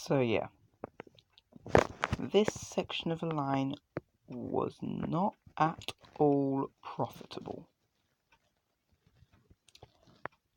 So yeah, this section of the line was not at all profitable.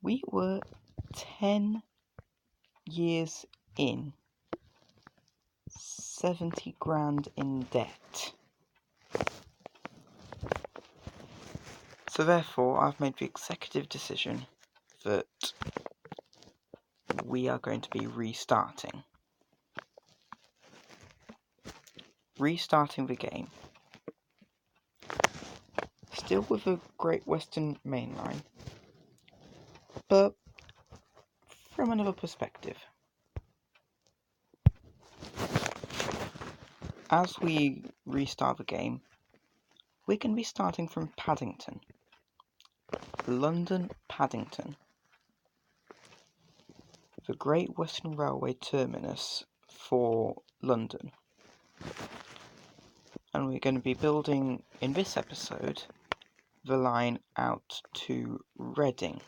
We were 10 years in, 70 grand in debt. So therefore, I've made the executive decision that we are going to be restarting the game. Still with the Great Western Main Line, but from another perspective. As we restart the game, we're going to be starting from Paddington. London Paddington. The Great Western Railway terminus for London. And we're going to be building, in this episode, the line out to Reading,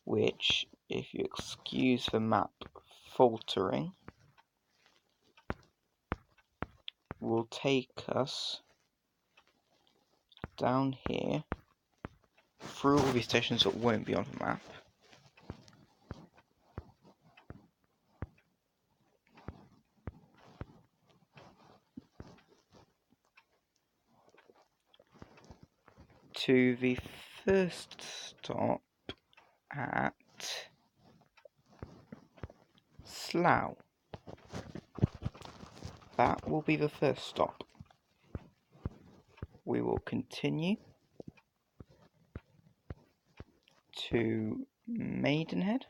which, if you excuse the map faltering, will take us down here through all these stations that won't be on the map. To the first stop at Slough. That will be the first stop. We will continue to Maidenhead,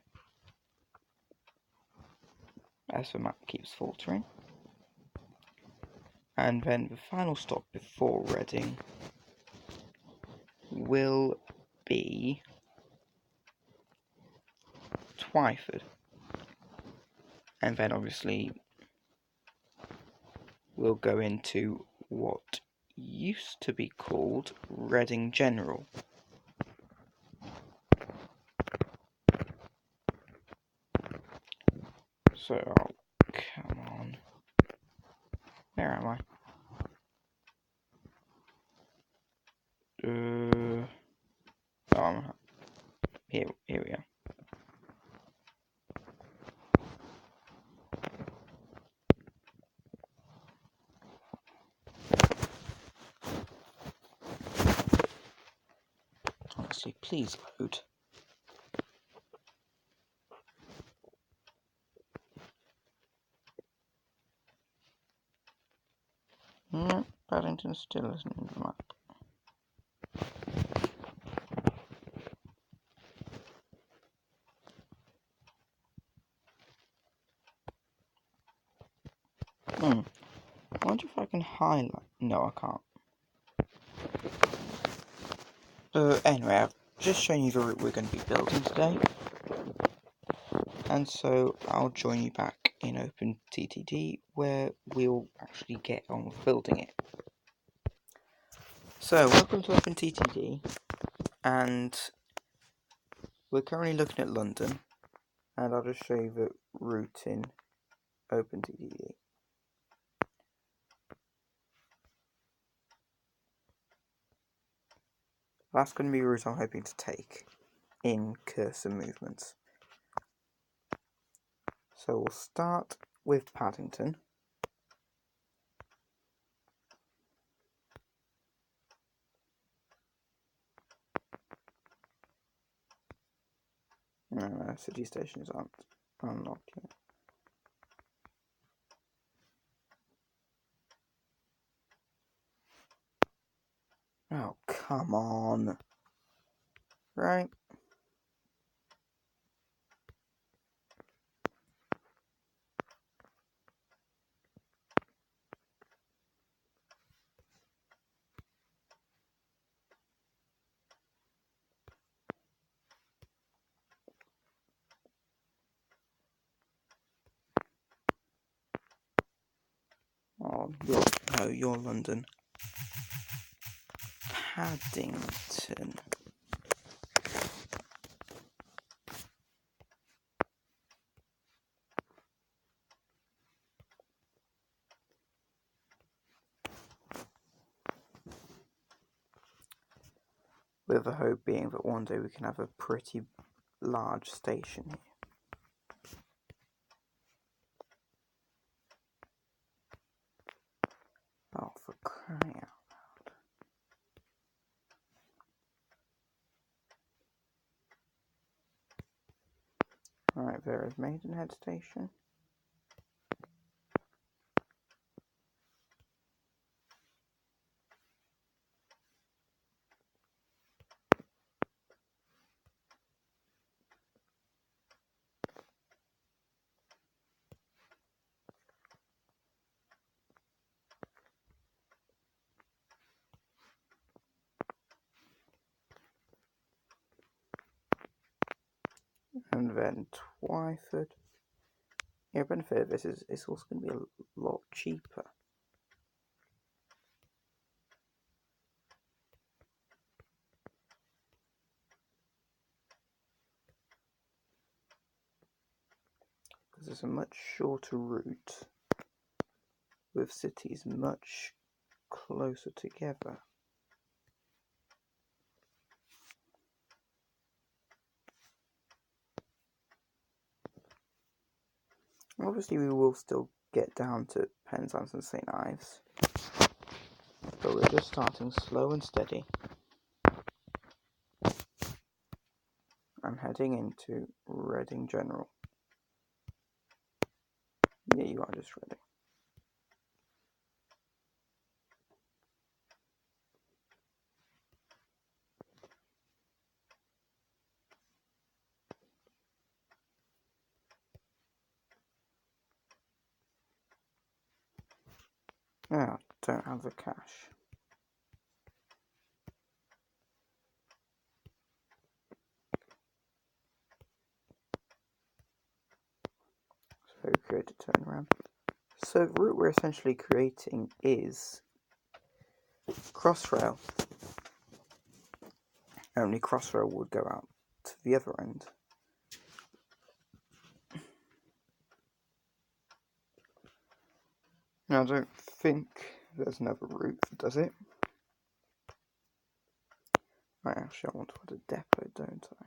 as the map keeps faltering. And then the final stop before Reading will be Twyford. And then obviously we'll go into what used to be called Reading General. So, come on. Where am I? Here we are. Honestly, please load. No, Paddington still isn't in the map. I wonder if I can highlight. No, I can't. Anyway, I've just shown you the route we're going to be building today. And so I'll join you back in OpenTTD where we'll actually get on with building it. So, welcome to OpenTTD, and we're currently looking at London, and I'll just show you the route in OpenTTD. That's going to be the route I'm hoping to take in cursor movements. So we'll start with Paddington. No, city stations aren't unlocked yet. Oh, come on. Right. Oh, you're London. Paddington. with the hope being that one day we can have a pretty large station here. Oh, for crying out loud. Right, there is Maidenhead Station. And then Twyford. Yeah, the benefit of this is it's also going to be a lot cheaper. Because it's a much shorter route with cities much closer together. Obviously we will still get down to Penzance and St. Ives, but we're just starting slow and steady. I'm heading into Reading General. Yeah, you are just Reading. Ah, don't have the cash. So create a turnaround. So the route we're essentially creating is Crossrail. Only Crossrail would go out to the other end. Now I don't think there's another route, does it? Right, actually I want to put a depot, don't I?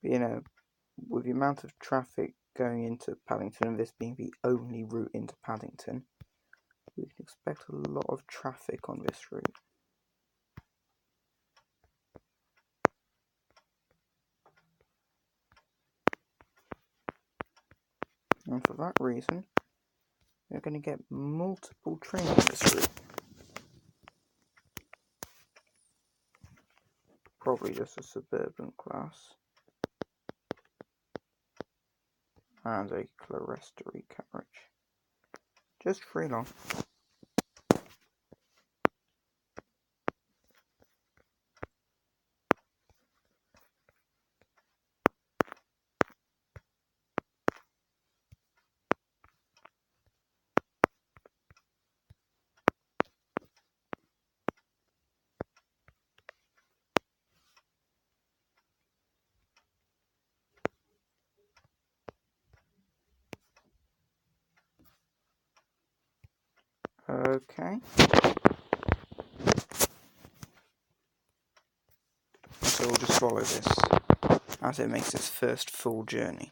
But, you know, with the amount of traffic going into Paddington and this being the only route into Paddington, we can expect a lot of traffic on this route. And for that reason, we're going to get multiple trains on this route. Probably just a suburban class. And a clerestory carriage. Just 3 long. Okay. So we'll just follow this as it makes its first full journey.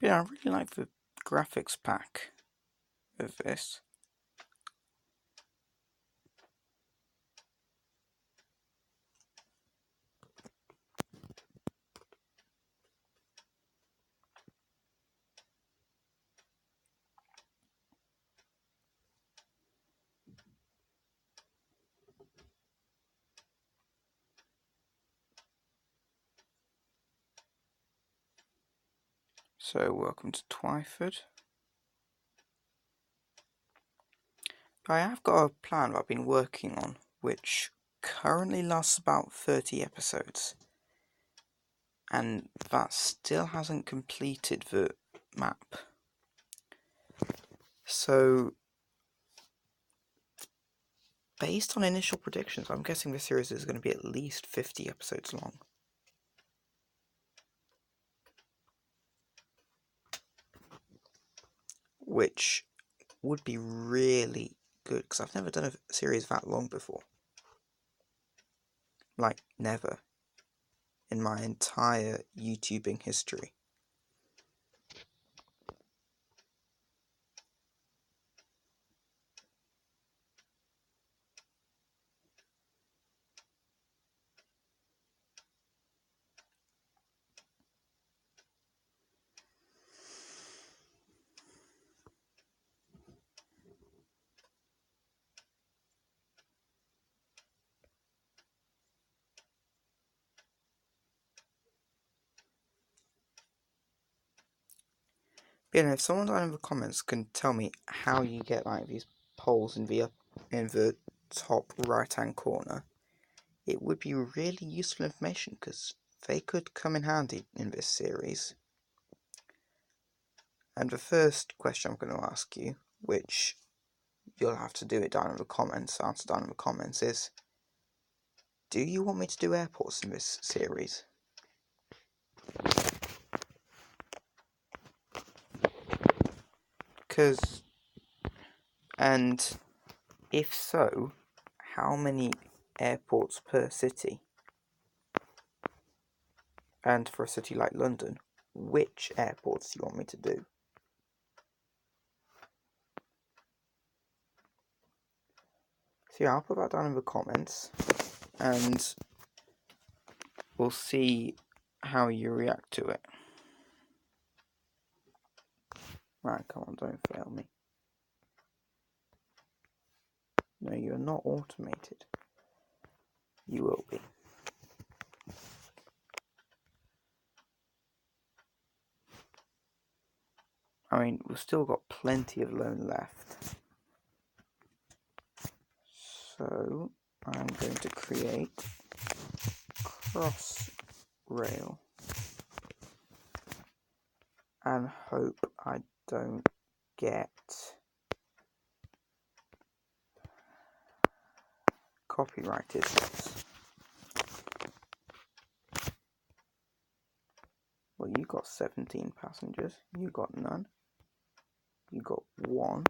Yeah, I really like the graphics pack of this. So welcome to Twyford. I have got a plan that I've been working on, which currently lasts about 30 episodes. And that still hasn't completed the map. So, based on initial predictions, I'm guessing this series is going to be at least 50 episodes long. Which would be really good, because I've never done a series that long before. Like, never. In my entire YouTubing history. But if someone down in the comments can tell me how you get like these polls in the top right hand corner, it would be really useful information, because they could come in handy in this series. And the first question I'm going to ask you, which you'll have to do it down in the comments, answer down in the comments, is: do you want me to do airports in this series? And if so, how many airports per city? And for a city like London, which airports do you want me to do? So yeah, I'll put that down in the comments, and we'll see how you react to it. Right, come on, don't fail me. No, you're not automated. You will be. I mean, we've still got plenty of loan left. So, I'm going to create Crossrail and hope I don't get copyrighted. Well, you got 17 passengers, you got none, you got 1,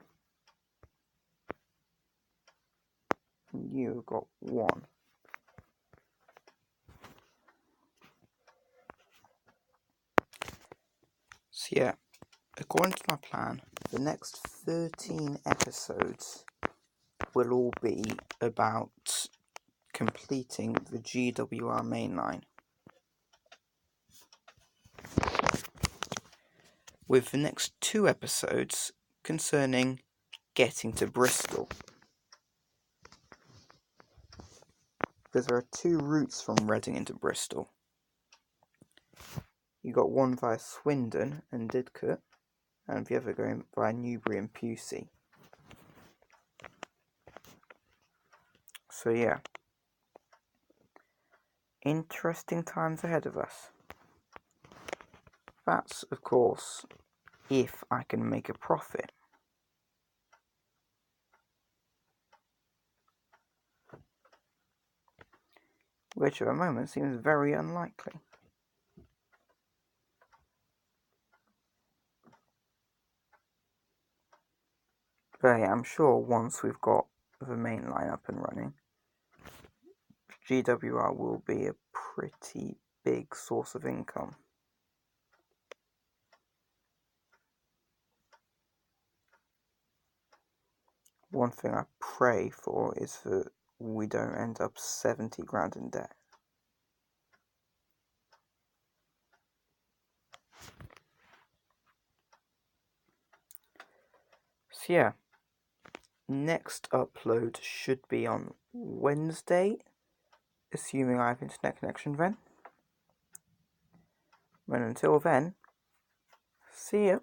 and you got 1. So yeah, according to my plan, the next 13 episodes will all be about completing the GWR mainline, with the next 2 episodes concerning getting to Bristol. Because there are 2 routes from Reading into Bristol. You got one via Swindon and Didcot, and the other going via Newbury and Pusey. So yeah, interesting times ahead of us. That's, of course, if I can make a profit. Which at the moment seems very unlikely. But yeah, I'm sure once we've got the main line up and running, GWR will be a pretty big source of income. One thing I pray for is that we don't end up 70 grand in debt. So yeah, next upload should be on Wednesday, assuming I have internet connection then. And until then, See ya.